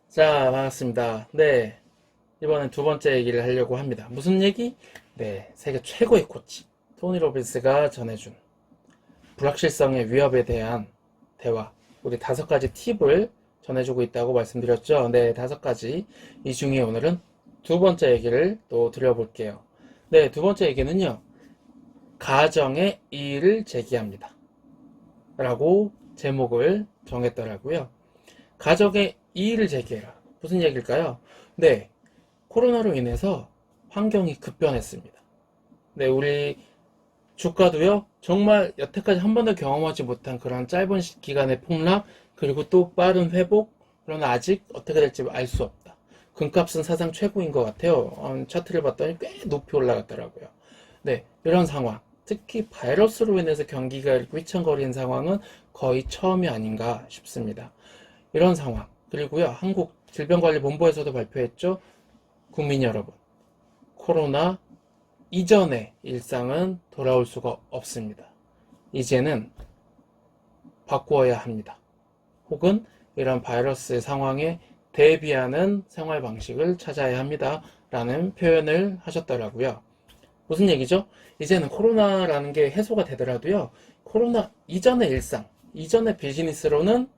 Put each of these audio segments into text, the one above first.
자, 반갑습니다. 네, 이번엔 두 번째 얘기를 하려고 합니다. 무슨 얘기? 네, 세계 최고의 코치, 토니 로빈스가 전해준 불확실성의 위협에 대한 대화, 우리 다섯 가지 팁을 전해주고 있다고 말씀드렸죠. 네, 다섯 가지. 이 중에 오늘은 두 번째 얘기를 또 드려볼게요. 네, 두 번째 얘기는요, 가정의 이의를 제기합니다. 라고 제목을 정했더라고요. 가정의 이의를 제기해라. 무슨 얘기일까요? 네, 코로나로 인해서 환경이 급변했습니다. 네, 우리 주가도요, 정말 여태까지 한 번도 경험하지 못한 그런 짧은 기간의 폭락, 그리고 또 빠른 회복, 그러나 아직 어떻게 될지 알 수 없다. 금값은 사상 최고인 것 같아요. 차트를 봤더니 꽤 높이 올라갔더라고요. 네, 이런 상황. 특히 바이러스로 인해서 경기가 이렇게 휘청거리는 상황은 거의 처음이 아닌가 싶습니다. 이런 상황. 그리고요, 한국 질병관리본부에서도 발표했죠. 국민 여러분, 코로나 이전의 일상은 돌아올 수가 없습니다. 이제는 바꾸어야 합니다. 혹은 이런 바이러스 상황에 대비하는 생활 방식을 찾아야 합니다. 라는 표현을 하셨더라고요. 무슨 얘기죠? 이제는 코로나라는 게 해소가 되더라도요, 코로나 이전의 일상, 이전의 비즈니스로는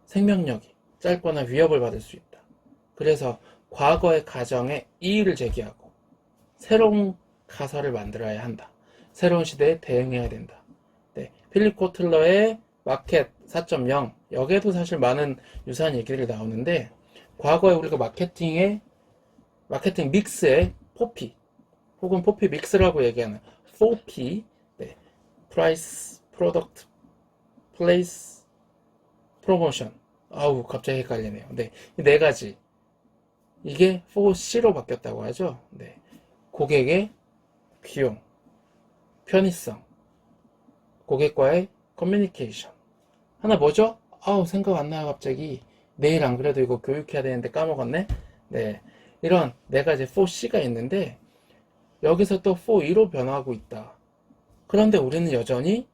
생명력이 짧거나 위협을 받을 수 있다. 그래서 과거의 가정에 이의를 제기하고 새로운 가설을 만들어야 한다. 새로운 시대에 대응해야 된다. 네, 필립 코틀러의 마켓 4.0, 여기에도 사실 많은 유사한 얘기들이 나오는데, 과거에 우리가 마케팅 믹스의 포피 혹은 포피 믹스라고 얘기하는 4P, 네, 프라이스, 프로덕트, 플레이스, 프로모션. 아우, 갑자기 헷갈리네요. 네, 이 네 가지. 이게 4C로 바뀌었다고 하죠. 네, 고객의 비용, 편의성, 고객과의 커뮤니케이션. 하나 뭐죠? 아우, 생각 안 나요, 갑자기. 내일 안 그래도 이거 교육해야 되는데 까먹었네? 네. 이런 네 가지 4C가 있는데, 여기서 또 4E로 변화하고 있다. 그런데 우리는 여전히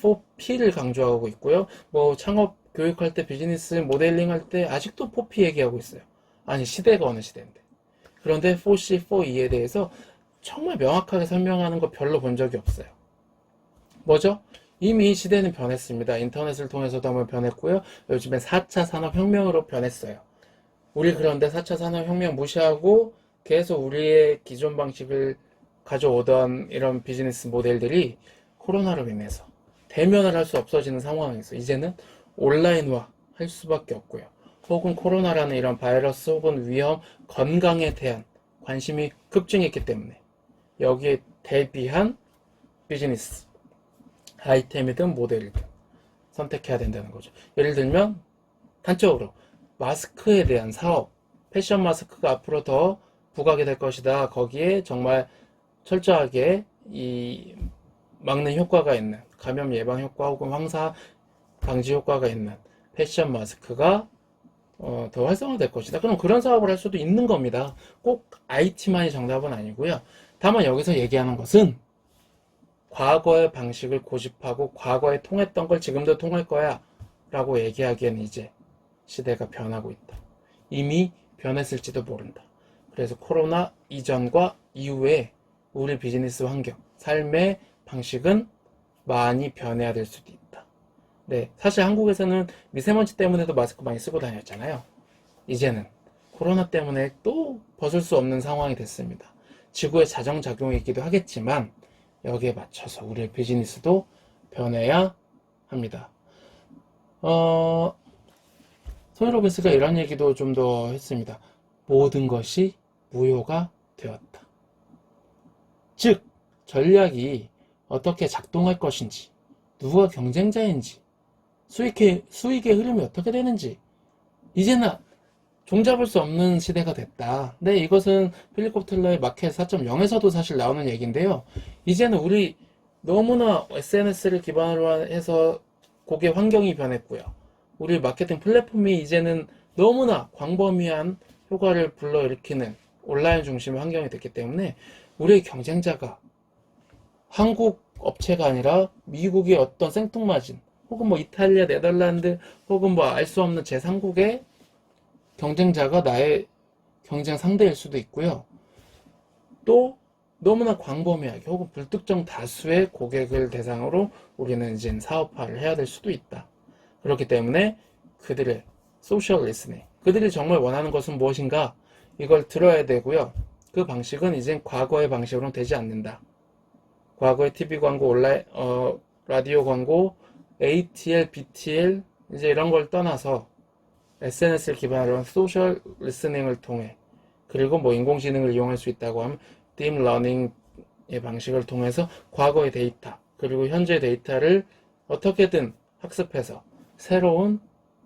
4P를 강조하고 있고요. 뭐, 창업 교육할 때, 비즈니스 모델링 할 때, 아직도 4P 얘기하고 있어요. 아니, 시대가 어느 시대인데. 그런데 4C, 4E에 대해서 정말 명확하게 설명하는 거 별로 본 적이 없어요. 뭐죠? 이미 시대는 변했습니다. 인터넷을 통해서도 한번 변했고요. 요즘엔 4차 산업혁명으로 변했어요. 우리 그런데 4차 산업혁명 무시하고 계속 우리의 기존 방식을 가져오던 이런 비즈니스 모델들이 코로나로 인해서 대면을 할 수 없어지는 상황에서 이제는 온라인화 할 수밖에 없고요. 혹은 코로나라는 이런 바이러스 혹은 위험, 건강에 대한 관심이 급증했기 때문에 여기에 대비한 비즈니스, 아이템이든 모델이든 선택해야 된다는 거죠. 예를 들면 단적으로 마스크에 대한 사업, 패션 마스크가 앞으로 더 부각이 될 것이다. 거기에 정말 철저하게 이 막는 효과가 있는 감염 예방 효과 혹은 황사 방지 효과가 있는 패션 마스크가 더 활성화될 것이다. 그럼 그런 사업을 할 수도 있는 겁니다. 꼭 IT만이 정답은 아니고요. 다만 여기서 얘기하는 것은 과거의 방식을 고집하고 과거에 통했던 걸 지금도 통할 거야 라고 얘기하기에는 이제 시대가 변하고 있다. 이미 변했을지도 모른다. 그래서 코로나 이전과 이후에 우리 비즈니스 환경, 삶의 방식은 많이 변해야 될 수도 있다. 네, 사실 한국에서는 미세먼지 때문에도 마스크 많이 쓰고 다녔잖아요. 이제는 코로나 때문에 또 벗을 수 없는 상황이 됐습니다. 지구의 자정작용이기도 하겠지만 여기에 맞춰서 우리의 비즈니스도 변해야 합니다. 어, 토니 로빈스가 이런 얘기도 좀 더 했습니다. 모든 것이 무효가 되었다. 즉, 전략이 어떻게 작동할 것인지, 누가 경쟁자인지, 수익의 흐름이 어떻게 되는지, 이제는 종잡을 수 없는 시대가 됐다. 네, 이것은 필립 코틀러의 마켓 4.0에서도 사실 나오는 얘기인데요. 이제는 우리 너무나 SNS를 기반으로 해서 고객 환경이 변했고요. 우리 마케팅 플랫폼이 이제는 너무나 광범위한 효과를 불러일으키는 온라인 중심의 환경이 됐기 때문에 우리의 경쟁자가 한국 업체가 아니라 미국의 어떤 생뚱맞은 혹은 뭐 이탈리아, 네덜란드 혹은 뭐 알 수 없는 제3국의 경쟁자가 나의 경쟁 상대일 수도 있고요. 또 너무나 광범위하게 혹은 불특정 다수의 고객을 대상으로 우리는 이제 사업화를 해야 될 수도 있다. 그렇기 때문에 그들의 소셜 리스닝, 그들이 정말 원하는 것은 무엇인가, 이걸 들어야 되고요. 그 방식은 이제 과거의 방식으로는 되지 않는다. 과거의 TV 광고, 라디오 광고, ATL, BTL 이제 이런 걸 떠나서 SNS를 기반으로 한 소셜 리스닝을 통해, 그리고 뭐 인공지능을 이용할 수 있다고 하면 딥러닝의 방식을 통해서 과거의 데이터 그리고 현재 데이터를 어떻게든 학습해서 새로운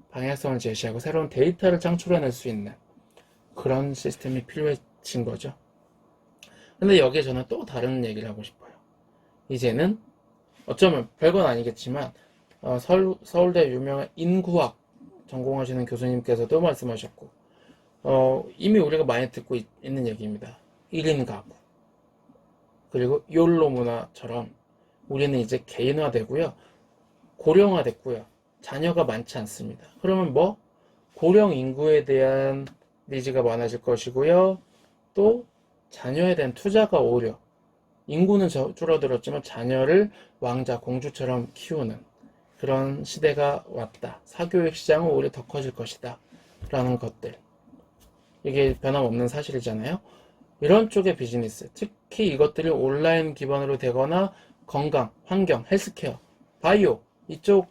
방향성을 제시하고 새로운 데이터를 창출해낼 수 있는 그런 시스템이 필요해진 거죠. 근데 여기에 저는 또 다른 얘기를 하고 싶어요. 이제는 어쩌면 별건 아니겠지만 서울대 유명한 인구학 전공하시는 교수님께서도 말씀하셨고 이미 우리가 많이 듣고 있는 얘기입니다. 1인 가구 그리고 욜로 문화처럼 우리는 이제 개인화되고요. 고령화됐고요. 자녀가 많지 않습니다. 그러면 뭐 고령 인구에 대한 니즈가 많아질 것이고요. 또 자녀에 대한 투자가 오히려 인구는 줄어들었지만 자녀를 왕자, 공주처럼 키우는 그런 시대가 왔다. 사교육 시장은 오히려 더 커질 것이다. 라는 것들. 이게 변함없는 사실이잖아요. 이런 쪽의 비즈니스, 특히 이것들이 온라인 기반으로 되거나 건강, 환경, 헬스케어, 바이오 이쪽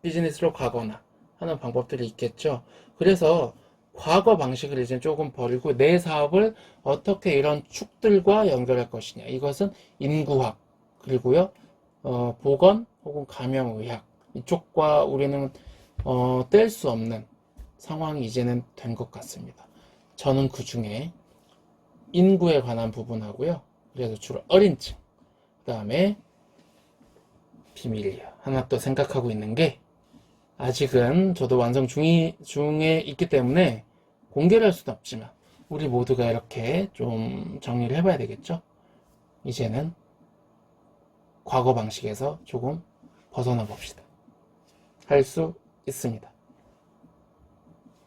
비즈니스로 가거나 하는 방법들이 있겠죠. 그래서 과거 방식을 이제 조금 버리고 내 사업을 어떻게 이런 축들과 연결할 것이냐. 이것은 인구학 그리고요 보건 혹은 감염의학 이쪽과 우리는 뗄 수 없는 상황이 이제는 된 것 같습니다. 저는 그 중에 인구에 관한 부분하고요. 그래서 주로 어린층, 그 다음에 비밀이에요. 하나 또 생각하고 있는 게 아직은 저도 완성 중에 있기 때문에 공개를 할 수는 없지만 우리 모두가 이렇게 좀 정리를 해봐야 되겠죠. 이제는 과거 방식에서 조금 벗어나 봅시다. 할 수 있습니다.